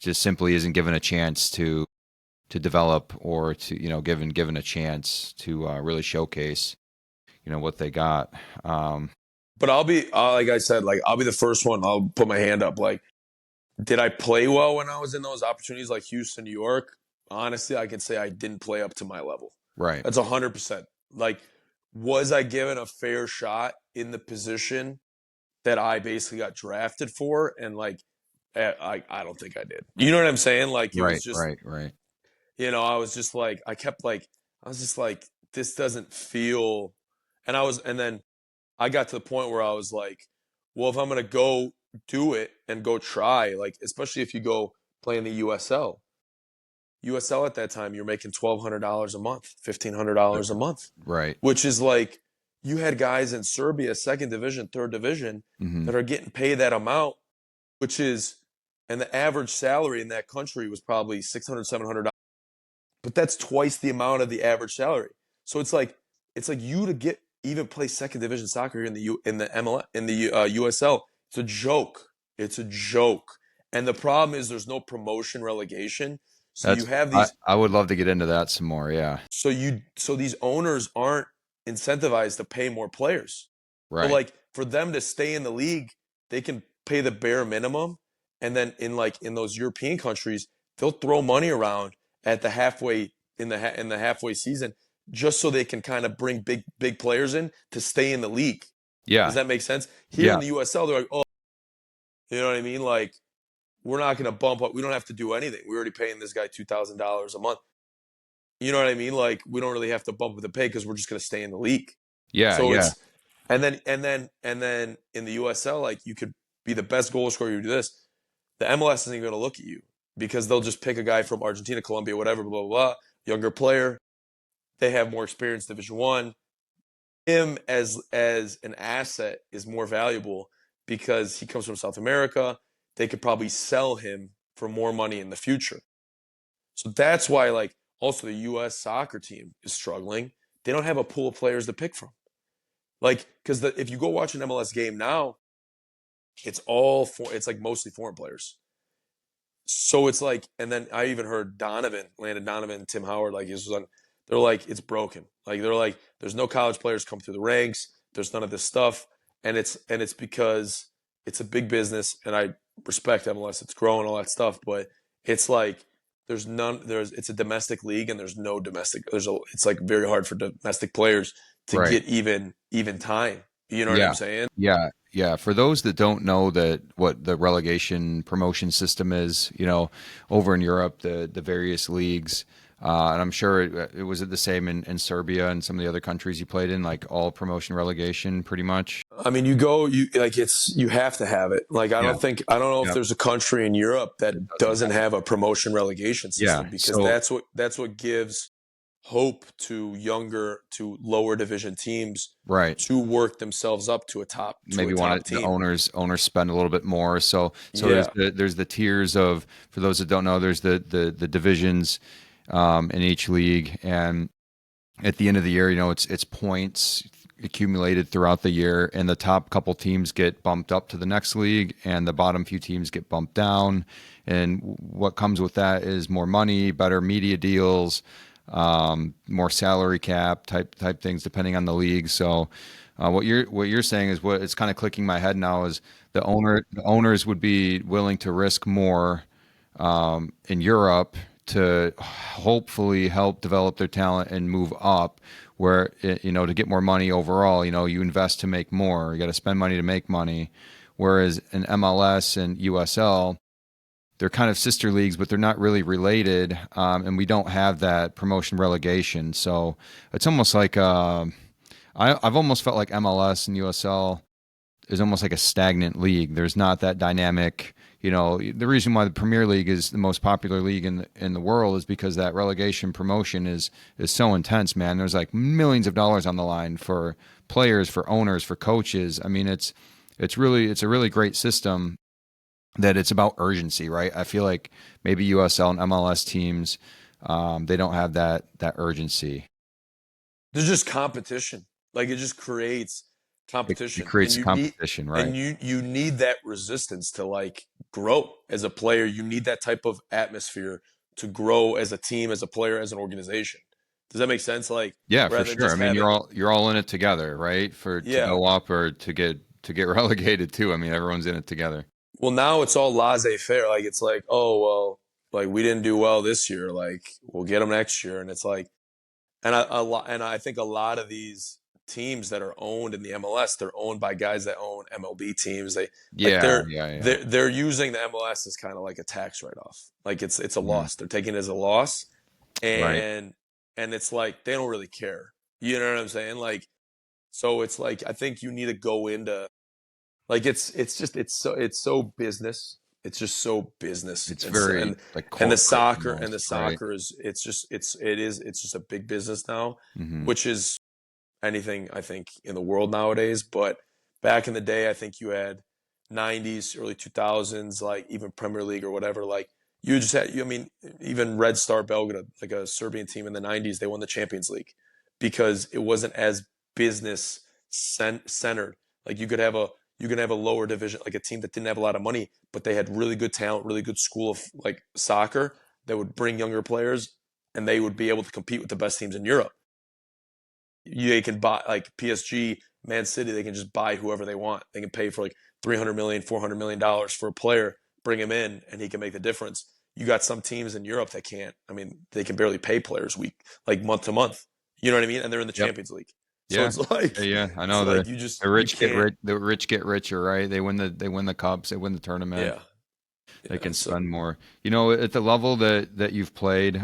just simply isn't given a chance to develop or to given a chance to really showcase what they got. But like I said, like I'll be the first one. I'll put my hand up. Like, did I play well when I was in those opportunities like Houston, New York? Honestly, I can say I didn't play up to my level. Right. That's 100%. Like, was I given a fair shot in the position that I basically got drafted for? And like, I don't think I did. You know what I'm saying? Like, it was Right. just, Right. Right. I was just like, I was just like, this doesn't feel. And then I got to the point where I was like, well, if I'm going to go do it and go try, like, especially if you go play in the USL at that time, you're making $1,200 a month, $1,500 a month, Right. which is like you had guys in Serbia, second division, third division, Hmm. that are getting paid that amount, which is, and the average salary in that country was probably 600, $700, but that's twice the amount of the average salary. So it's like you to get even play second division soccer here in the MLS in the USL. It's a joke. It's a joke. And the problem is there's no promotion relegation. So you That's have I these I would love to get into that some more. Yeah. so these owners aren't incentivized to pay more players. So Right. like for them to stay in the league, they can pay the bare minimum, and then in those European countries, they'll throw money around at the halfway in the halfway season, just so they can kind of bring big players in to stay in the league. Does Yeah. that make sense? Here in Yeah. the USL, they're like, oh, you know what I mean? Like, we're not going to bump up. We don't have to do anything. We're already paying this guy $2,000 a month. You know what I mean? Like, we don't really have to bump up the pay because we're just going to stay in the league. Yeah. So Yeah. it's and then in the USL, like, you could be the best goal scorer. You do this. The MLS isn't even going to look at you because they'll just pick a guy from Argentina, Colombia, whatever, blah blah blah. Younger player. They have more experience. Division One. Him as an asset is more valuable because he comes from South America. They could probably sell him for more money in the future. So that's why, like, also the U.S. soccer team is struggling. They don't have a pool of players to pick from. Like, because if you go watch an MLS game now, it's like mostly foreign players. So it's like, and then I even heard Landon Donovan, Tim Howard, like, they're like, it's broken. Like, they're like, there's no college players come through the ranks. There's none of this stuff, and it's because it's a big business, and I respect MLS. It's growing, all that stuff, but it's like it's a domestic league, and there's no domestic. It's like very hard for domestic players to Right. get even time. You know what Yeah. I'm saying? Yeah. Yeah. For those that don't know that what the relegation promotion system is, over in Europe, the various leagues, and I'm sure it was the same in Serbia and some of the other countries you played in, like all promotion relegation, pretty much. I mean, you have to have it. Like, Yeah. I don't know if Yeah. there's a country in Europe that It doesn't doesn't have. have a promotion relegation Yeah. system, because So that's what gives hope to lower division teams right. to work themselves up to a Maybe want top to, the team. owners spend a little bit more. So Yeah. there's the tiers of, for those that don't know, there's the divisions in each league, and at the end of the year, it's points accumulated throughout the year, and the top couple teams get bumped up to the next league, and the bottom few teams get bumped down. And what comes with that is more money, better media deals, more salary cap type things, depending on the league. So, what you're saying is what it's kind of clicking my head now is the owners would be willing to risk more in Europe to hopefully help develop their talent and move up, where to get more money overall. You invest to make more, you got to spend money to make money, whereas in MLS and USL, they're kind of sister leagues, but they're not really related, and we don't have that promotion relegation. So it's almost like I've almost felt like MLS and USL is almost like a stagnant league. There's not that dynamic. The reason why the Premier League is the most popular league in the world is because that relegation promotion is so intense, man. There's like millions of dollars on the line for players, for owners, for coaches. I mean, it's a really great system, that it's about urgency, right? I feel like maybe USL and MLS teams, they don't have that urgency. There's just competition. Like, it just creates It competition, creates competition, right? and you need that resistance to, like, grow as a player. You need that type of atmosphere to grow as a team, as a player, as an organization. Does that make sense? Like, Yeah, for rather than sure. I just mean, having, you're all in it together, right? To yeah. go up or to get relegated too. I mean, everyone's in it together. Well, now it's all laissez-faire. Like, it's like, oh well, like, we didn't do well this year. Like, we'll get them next year, and it's like, and I think a lot of these teams that are owned in the MLS, they're owned by guys that own MLB teams. They like Yeah, yeah, yeah. they're using the MLS as kind of like a tax write-off. Like, it's a Mhm. loss. They're taking it as a loss, Right. and it's like they don't really care. You know what I'm saying? Like, so it's like, I think you need to go into, like, it's so business. It's just so business. It's It's very and like and the corporate soccer and the almost, right? soccer is it's just a big business now, Hmm. which is anything, I think, in the world nowadays. But back in the day, I think you had 90s, early 2000s, like even Premier League or whatever. Like, you just had, I mean, even Red Star Belgrade, like a Serbian team in the 90s, they won the Champions League because it wasn't as business centered. Like, you could have a lower division, like a team that didn't have a lot of money, but they had really good talent, really good school of, like, soccer, that would bring younger players, and they would be able to compete with the best teams in Europe. They can buy, like PSG, Man City. They can just buy whoever they want. They can pay for like 300 million, $400 million for a player, bring him in, and he can make the difference. you got some teams in Europe that can't. I mean, they can barely pay players like month to month. You know what I mean? And they're in the Yep. Champions League. So Yeah. it's like Yeah. I it's know like the you rich get can't. rich. The rich get richer, right? They win the cups. They win the tournament. Yeah. They Yeah. can So spend more. At the level that you've played,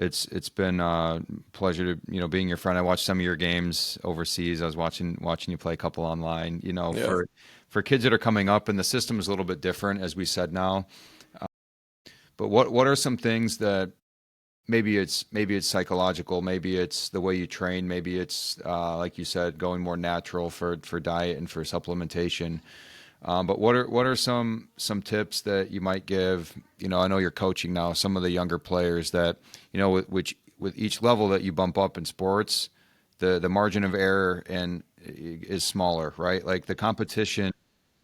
it's been a pleasure to being your friend. I watched some of your games overseas. I was watching you play a couple online. yeah. For kids that are coming up, and the system is a little bit different, as we said now. But what are some things that maybe it's psychological, maybe it's the way you train, maybe it's like you said, going more natural for diet and for supplementation. But what are some tips that you might give? I know you're coaching now some of the younger players that with each level that you bump up in sports, the margin of error and is smaller, right? Like the competition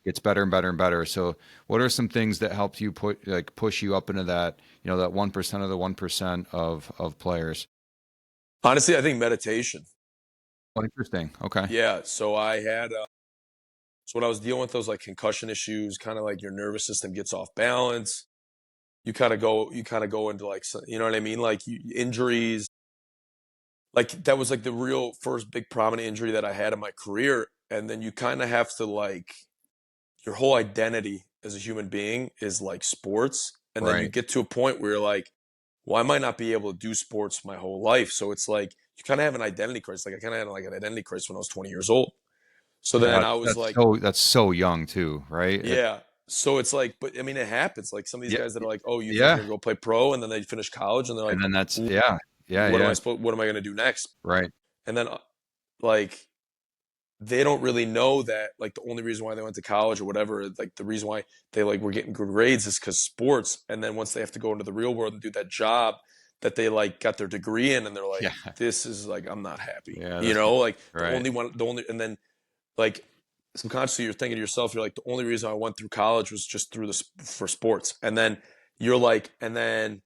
gets better and better and better. So what are some things that help you push you up into that 1% of the 1% of players? Honestly, I think meditation. Oh, interesting. Okay. Yeah. So I had so when I was dealing with those like concussion issues, kind of like your nervous system gets off balance. You kind of go into like you know what I mean, like injuries. Like that was like the real first big prominent injury that I had in my career, and then you kind of have to like your whole identity as a human being is like sports. And then you Right. get to a point where you're like, well, I might not be able to do sports my whole life. So it's like you kind of have an identity crisis. Like I kind of had like an identity crisis when I was 20 years old. So Yeah, then I was that's like, so young too, right? yeah. So it's like, but I mean, it happens. Like some of these Yeah, guys that are like, oh, you think yeah. you're gonna go play pro, and then they finish college, and they're And like, then that's yeah, yeah, yeah. What am I gonna do next? Right, And then like they don't really know that like the only reason why they went to college or whatever, like the reason why they like were getting good grades is because sports. And then once they have to go into the real world and do that job that they like got their degree in, and they're like, yeah, this is like I'm not happy, yeah. you know, like Right, and then like subconsciously you're thinking to yourself, you're like the only reason I went through college was just through this for sports. And then you're like, and then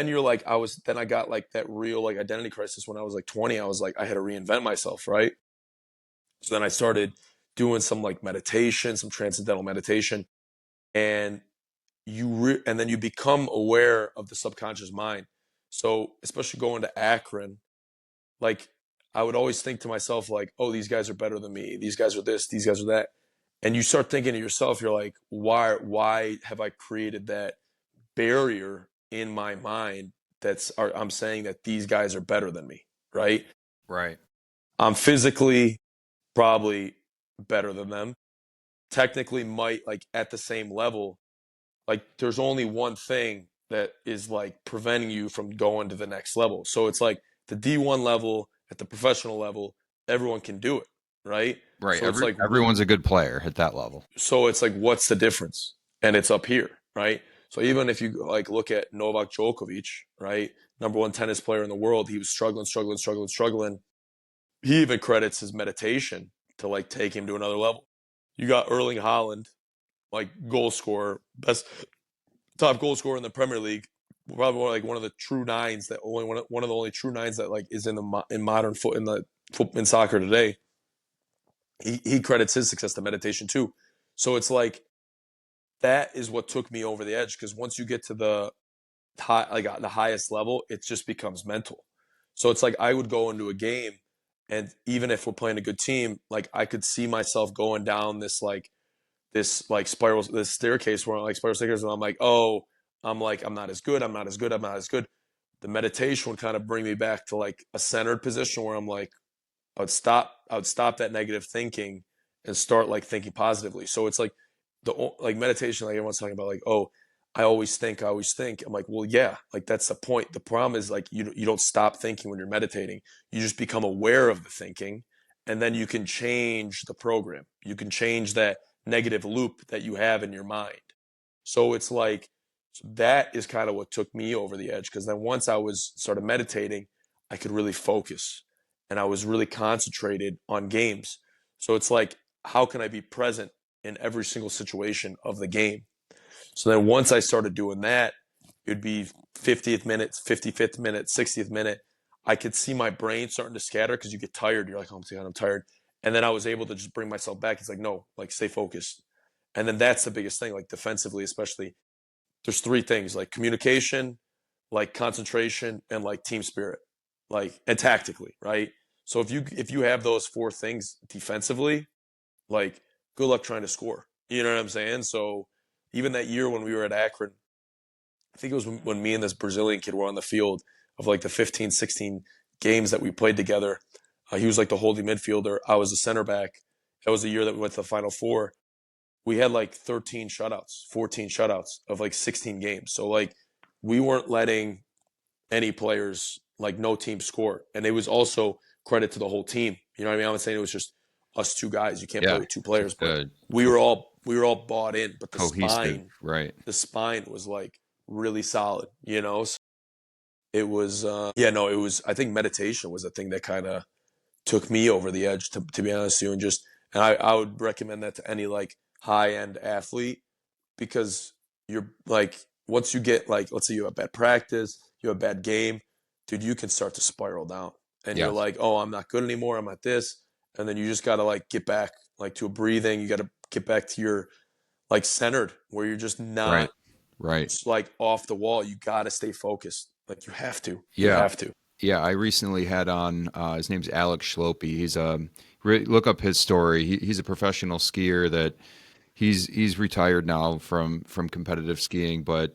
you're like, then I got like that real like identity crisis when I was like 20. I was like, I had to reinvent myself, right? So then I started doing some like meditation, some transcendental meditation, and and then you become aware of the subconscious mind. So especially going to Akron, like I would always think to myself like, oh, these guys are better than me. These guys are this. These guys are that. And you start thinking to yourself, you're like, why have I created that barrier in my mind I'm saying that these guys are better than me, right? right, I'm physically probably better than them. Technically might like at the same level. Like there's only one thing that is like preventing you from going to the next level. So it's like the D1 level at the professional level, everyone can do it, right? right. So it's like Everyone's a good player at that level. what's the difference? And it's up here, right? So even if you like look at Novak Djokovic, right? Number one tennis player in the world, he was struggling. He even credits his meditation to like take him to another level. You got Erling Haaland, like goal scorer, best top goal scorer in the Premier League, probably like one of the true nines that only one of the only true nines that like is in modern in soccer today. He credits his success to meditation too. So it's like that is what took me over the edge, because once you get to the the highest level, it just becomes mental. So it's like I would go into a game, and even if we're playing a good team, like I could see myself going down this staircase where like spiral staircase, and I'm like, oh, I'm not as good, I'm not as good. The meditation would kind of bring me back to like a centered position where I'm like, I would stop that negative thinking and start like thinking positively. So it's like like meditation, like everyone's talking about, like, oh, I always think, I always think. I'm like, well, yeah, like that's the point. The problem is like you don't stop thinking when you're meditating. You just become aware of the thinking, and then you can change the program. You can change that negative loop that you have in your mind. So it's like that is kind of what took me over the edge, because then once I was started meditating, I could really focus, and I was really concentrated on games. So it's like, how can I be present in every single situation of the game? So then once I started doing that, it would be 50th minute, 55th minute, 60th minute. I could see my brain starting to scatter because you get tired. You're like, oh, I'm tired. And then I was able to just bring myself back. It's like, no, like stay focused. And then that's the biggest thing, like defensively, especially there's three things like communication, like concentration, and like team spirit, like and tactically, right? So if you have those four things defensively, like good luck trying to score. You know what I'm saying? So even that year when we were at Akron, I think it was when me and this Brazilian kid were on the field of like the 15, 16 games that we played together. He was like the holding midfielder. I was the center back. That was the year that we went to the Final Four. We had like 13 shutouts, 14 shutouts of like 16 games. So like we weren't letting any players, like no team score. And it was also credit to the whole team. You know what I mean? I'm not saying it was just us two guys. You can't play Yeah, with two it's players, but a we were all bought in. But cohesive, right? the spine was like really solid, you know? So it was yeah, no, it was I think meditation was the thing that kind of took me over the edge to be honest with you. And I would recommend that to any like high end athlete because you're like once you get like let's say you have bad practice, you have a bad game, dude, you can start to spiral down. And you're Yes, like, oh, I'm not good anymore, I'm at this. And then you just gotta like get back like to a breathing, you gotta get back to your like centered where you're just right, not right. like off the wall. You gotta stay focused. Like you have to. You Yeah, have to. yeah. I recently had on his name's Alex Schlope. He's look up his story. He's a professional skier that he's retired now from competitive skiing, but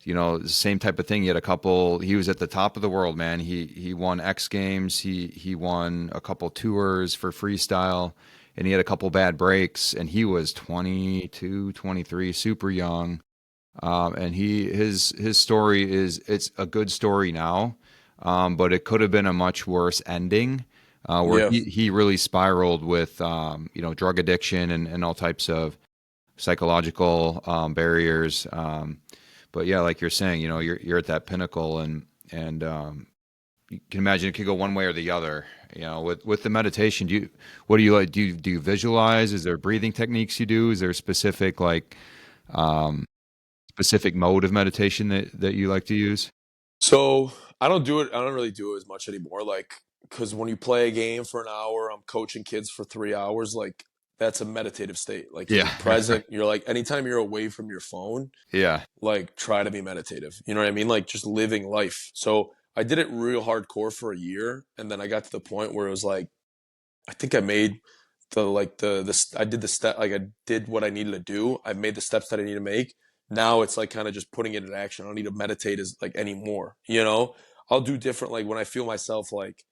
you know, the same type of thing. He had a couple. He was at the top of the world, man. He won X Games. He won a couple tours for freestyle, and he had a couple bad breaks. And he was 22, 23, super young. And his story is it's a good story now, but it could have been a much worse ending. Where Yeah. he really spiraled with you know, drug addiction and all types of psychological barriers. But yeah, like you're saying, you know, you're at that pinnacle, and you can imagine it could go one way or the other. You know, with the meditation, what do you like? Do you visualize? Is there breathing techniques you do? Is there a specific like um, specific mode of meditation that you like to use? So I don't do it. I don't really do it as much anymore. Like, because when you play a game for an hour, I'm coaching kids for 3 hours. Like, that's a meditative state. Like, you're Yeah, present. You're like, anytime you're away from your phone, yeah, like, try to be meditative. You know what I mean? Like, just living life. So I did it real hardcore for a year. And then I got to the point where it was like, I think I made I did the step like I did what I needed to do. I made the steps that I need to make. Now it's like kind of just putting it in action. I don't need to meditate as like anymore. You know, I'll do different. Like when I feel myself like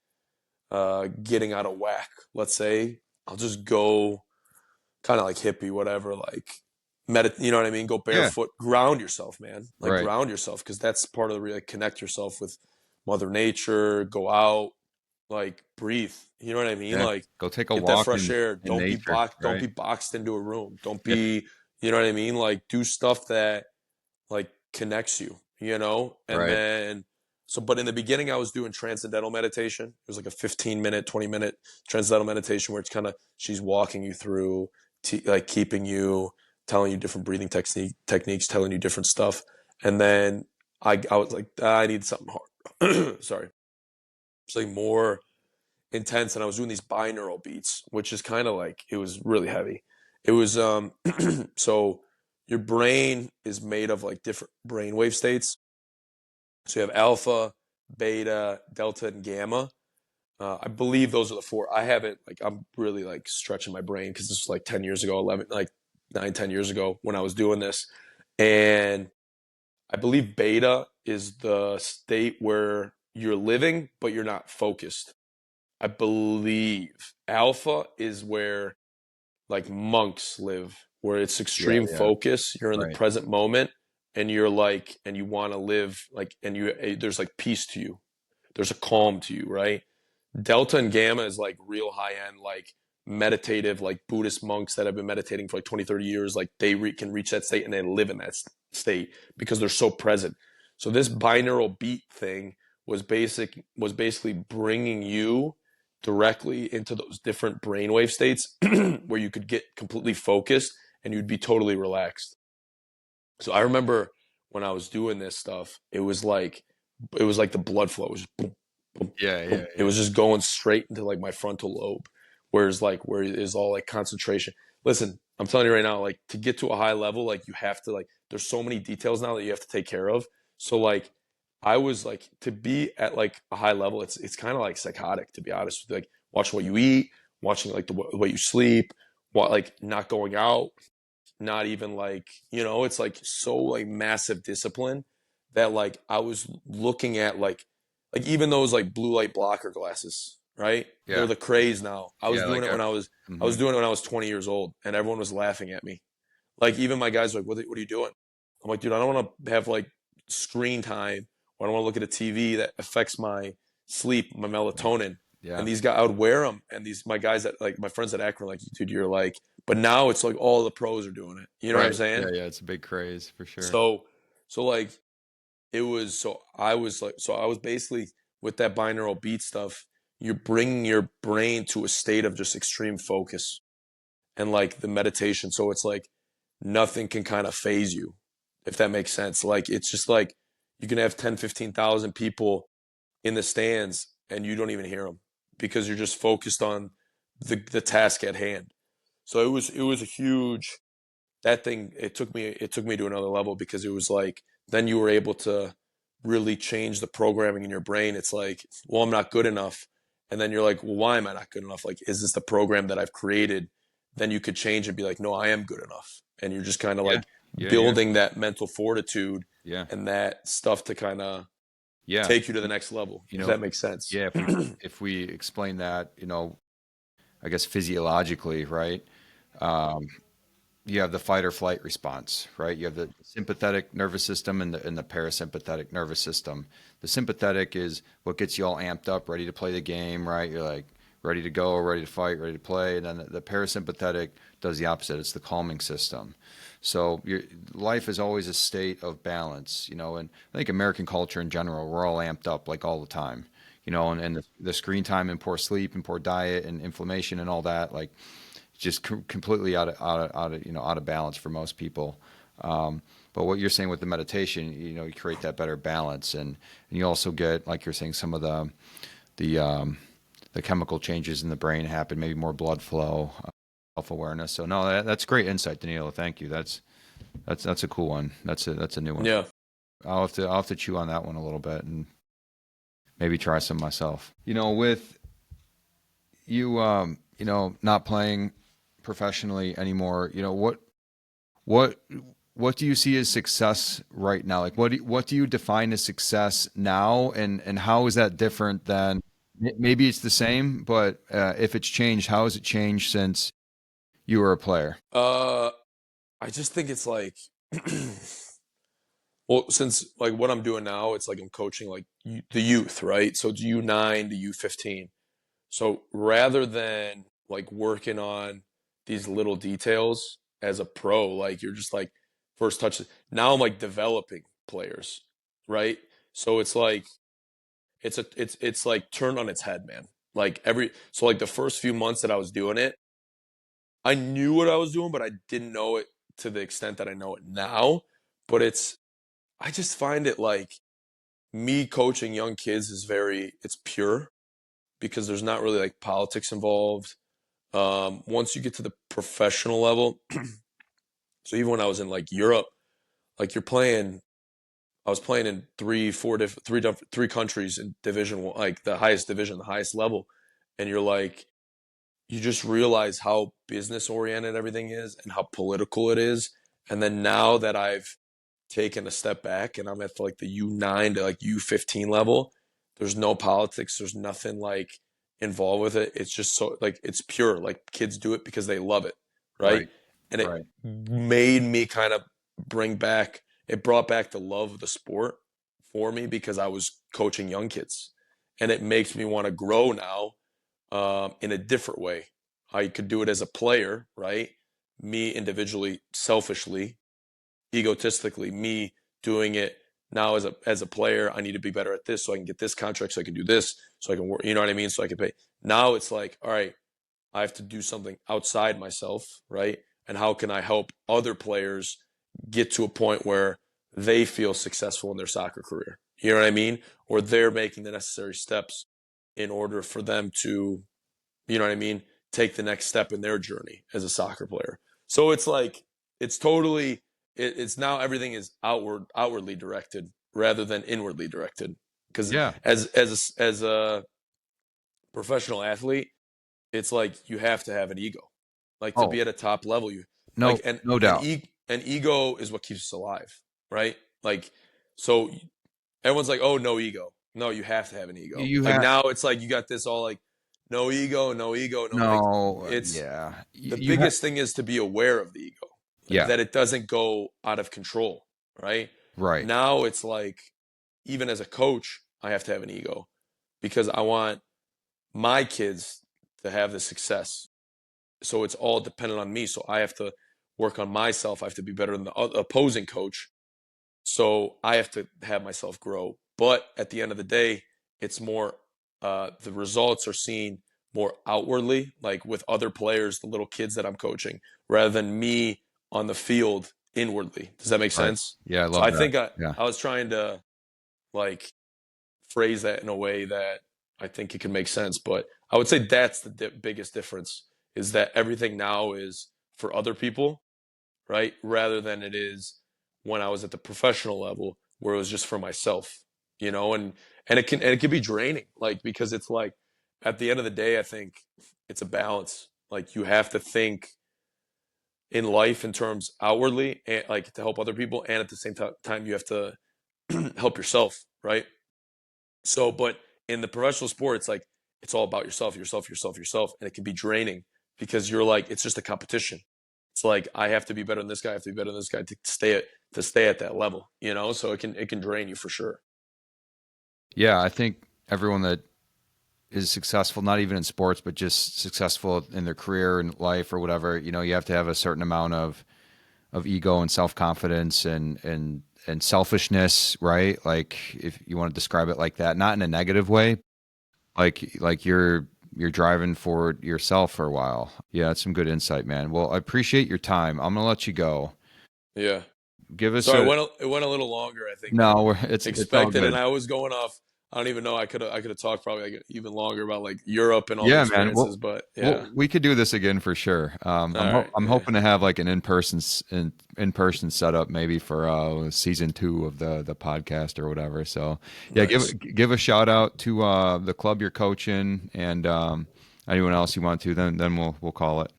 getting out of whack, let's say, I'll just go kind of like hippie, whatever. Like you know what I mean? Go yeah. barefoot, ground yourself, man. Like Right. ground yourself because that's part of the like, connect yourself with Mother Nature. Go out, like breathe. You know what I mean? Yeah. Like Go take a get that walk fresh air. in nature. Don't Right. be boxed into a room. Don't Yeah. be, you know what I mean? Like do stuff that like connects you, you know? And Right. then so but in the beginning I was doing transcendental meditation. It was like a 15-minute, 20-minute transcendental meditation where it's kind of she's walking you through like keeping you telling you different breathing techniques, telling you different stuff. And then I was like, I need something hard. Sorry. It's like more intense and I was doing these binaural beats, which is kind of like it was really heavy. It was so your brain is made of like different brainwave states. So you have alpha, beta, delta, and gamma. I believe those are the four. I haven't like I'm really like stretching my brain because this was like 10 years ago, 11 like 9, 10 years ago when I was doing this. And I believe beta is the state where you're living, but you're not focused. I believe alpha is where like monks live, where it's Yeah. extreme Yeah. focus. You're in the Right. present moment, and you're like, and you want to live like, and there's like peace to you. There's a calm to you, right? Delta and gamma is like real high end, like meditative, like Buddhist monks that have been meditating for like 20, 30 years. Like they can reach that state and they live in that state because they're so present. So this binaural beat thing was basically bringing you directly into those different brainwave states where you could get completely focused and you'd be totally relaxed. So I remember when I was doing this stuff, it was like the blood flow was just boom, boom, Yeah. boom. Yeah. It Yeah. was just going straight into like my frontal lobe, where is all like concentration. Listen, I'm telling you right now, like to get to a high level, like you have to like there's so many details now that you have to take care of. So like I was like to be at like a high level, it's kind of like psychotic to be honest with you. Like watching what you eat, watching like the way you sleep, what like not going out, not even like, it's like so like massive discipline that like I was looking at like even those like blue light blocker glasses, right? They're Yeah. the craze now. I was Yeah. doing Like, it when I was mhm. doing it when I was 20 years old and everyone was laughing at me. Like even my guys were like, what are you doing? I'm like, dude, I don't want to have like screen time or I don't want to look at a TV that affects my sleep, my melatonin. Yeah. And these guys, I would wear them. And my guys that like my friends at Akron, like, dude, you're like, but now it's like all the pros are doing it. You know what I'm Right. Yeah. saying? Yeah. It's a big craze for sure. So, so like so I was basically with that binaural beat stuff, you're bringing your brain to a state of just extreme focus and like the meditation. So it's like nothing can kind of phase you, if that makes sense. Like it's just like you can have 10, 15,000 people in the stands and you don't even hear them because you're just focused on the task at hand. So it was a huge that thing it took me to another level because it was like then you were able to really change the programming in your brain. It's like, well, I'm not good enough. And then you're like, well, why am I not good enough? Like, is this the program that I've created? Then you could change and be like, no, I am good enough. And you're just kind of Yeah. like Yeah. Yeah. building that mental fortitude Yeah. and that stuff to kind of Yeah. take you to the next level, You if know, that makes sense. yeah, if we explain that, I guess physiologically, right? Um, you have the fight or flight response, right? You have the sympathetic nervous system and the parasympathetic nervous system. The sympathetic is what gets you all amped up, ready to play the game, right? You're like ready to go, ready to fight, ready to play. And then the parasympathetic does the opposite. It's the calming system. So your life is always a state of balance, and I think American culture in general, we're all amped up like all the time, and the screen time and poor sleep and poor diet and inflammation and all that, like just completely out of balance for most people. But what you're saying with the meditation, you create that better balance, and you also get, like you're saying, some of the the chemical changes in the brain happen, maybe more blood flow, self awareness. So no, that's great insight, Danilo. Thank you. That's a cool one. That's a new one. Yeah. I'll have to chew on that one a little bit and maybe try some myself. With you, not playing professionally anymore, what what do you see as success right now? Like what do you define as success now, and how is that different than maybe it's the same, but if it's changed, how has it changed since you were a player? Uh, I just think it's like, well, since like what I'm doing now, it's like I'm coaching like the youth, right? So it's U9 to U15. So rather than like working on these little details as a pro, like you're just like first touch. Now I'm like developing players, right? So it's like it's like turned on its head, man. Like so like the first few months that I was doing it, I knew what I was doing, but I didn't know it to the extent that I know it now. But I just find it like me coaching young kids is it's pure because there's not really like politics involved. Once you get to the professional level, so even when I was in like Europe, like I was playing in three countries in Division 1, like the highest division, the highest level, and you just realize how business oriented everything is and how political it is. And then now that I've taken a step back and I'm at like the U9 to like U15 level, there's no politics. There's nothing like involved with it. It's just so like it's pure. Like kids do it because they love it, right? Right, And it right, made me kind of it brought back the love of the sport for me because I was coaching young kids. And it makes me want to grow now in a different way. I could do it as a player, right? Me individually, selfishly, egotistically, me doing it now as a player. I need to be better at this so I can get this contract, so I can do this, so I can work. You know what I mean? So I can pay. Now it's like, all right, I have to do something outside myself, right? And how can I help other players get to a point where they feel successful in their soccer career? You know what I mean? Or they're making the necessary steps in order for them to, you know what I mean, take the next step in their journey as a soccer player. So it's like it's totally it's now everything is outwardly directed rather than inwardly directed. Because Yeah. as a professional athlete, it's like you have to have an ego. Like to Oh, be at a top level, you no, like no doubt. an ego is what keeps us alive, right? Like so everyone's like, "Oh, no ego." No, you have to have an ego. You Like have now it's like you got this all like no ego, no ego, no like no, it's yeah. the You have biggest thing is to be aware of the ego. Like yeah, that it doesn't go out of control, right? right. Now it's like even as a coach, I have to have an ego because I want my kids to have the success. So it's all dependent on me. So I have to work on myself. I have to be better than the opposing coach. So I have to have myself grow. But at the end of the day, it's more the results are seen more outwardly, like with other players, the little kids that I'm coaching, rather than me on the field inwardly. Does that make Right. sense? Yeah, I So love I that. think Yeah. I was trying to like phrase that in a way that I think it can make sense. But I would say that's the biggest difference is that everything now is for other people, right? Rather than it is when I was at the professional level where it was just for myself, and it can be draining, like because it's like at the end of the day, I think it's a balance. Like you have to think in life in terms outwardly and like to help other people, and at the same time you have to help yourself, right? So, but in the professional sport, it's like it's all about yourself, yourself, yourself, yourself, and it can be draining because you're like it's just a competition. It's like I have to be better than this guy, I have to be better than this guy to stay at that level, So it can drain you for sure. Yeah, I think everyone that is successful, not even in sports, but just successful in their career and life or whatever, you have to have a certain amount of ego and self-confidence and selfishness, right? Like if you want to describe it like that, not in a negative way, like you're driving for yourself for a while. Yeah, that's some good insight, man. Well, I appreciate your time. I'm gonna let you go. Yeah. Give us So a it went a little longer, I think, no. than It's all expected, and good. I was going off. I don't even know. I could have talked probably like even longer about like Europe and all the Yeah, man. experiences, but yeah. We could do this again for sure. All right. I'm Yeah. hoping to have like an in person setup maybe for season 2 of the podcast or whatever. So yeah, Nice. give a shout out to the club you're coaching and anyone else you want to. Then we'll call it.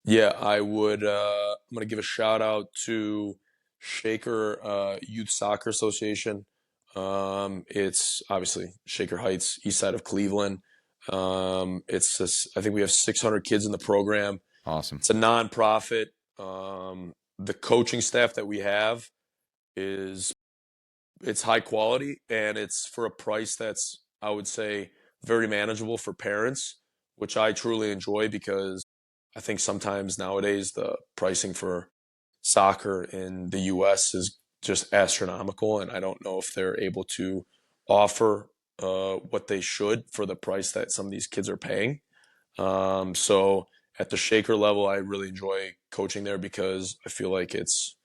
Yeah, I would. I'm gonna give a shout out to Shaker Youth Soccer Association. It's obviously Shaker Heights, east side of Cleveland. I think we have 600 kids in the program. Awesome. It's a nonprofit. The coaching staff that we have is it's high quality and it's for a price that's I would say very manageable for parents, which I truly enjoy because I think sometimes nowadays the pricing for soccer in the US is just astronomical and I don't know if they're able to offer what they should for the price that some of these kids are paying. So at the Shaker level, I really enjoy coaching there because I feel like it's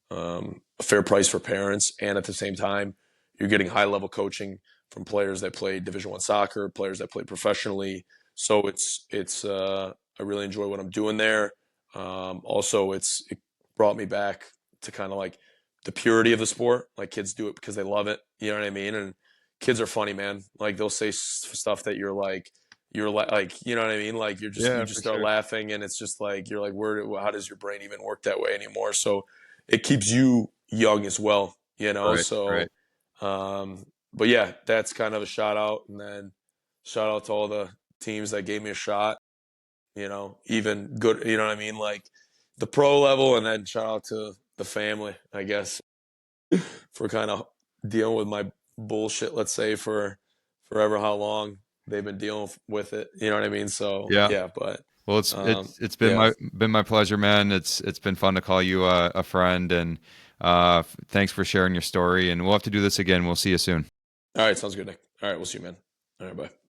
a fair price for parents, and at the same time, you're getting high level coaching from players that play Division One soccer, players that play professionally. So I really enjoy what I'm doing there. Also, it brought me back to kind of like the purity of the sport. Like kids do it because they love it. You know what I mean? And kids are funny, man. Like they'll say stuff that you're like you know what I mean? Like you Yeah, just for start sure. laughing, and it's just like you're like, how does your brain even work that way anymore? So it keeps you young as well, Right. Right. So, but yeah, that's kind of a shout out, and then shout out to all the teams that gave me a shot. Even good, you know what I mean, like the pro level, and then shout out to the family, I guess, for kind of dealing with my bullshit, let's say, for forever how long they've been dealing with it. You know what I mean? So Yeah. yeah, but Well, it's been yeah. my pleasure, man. It's been fun to call you a friend, and thanks for sharing your story. And we'll have to do this again. We'll see you soon. All right, sounds good, Nick. All right, we'll see you, man. All right, bye.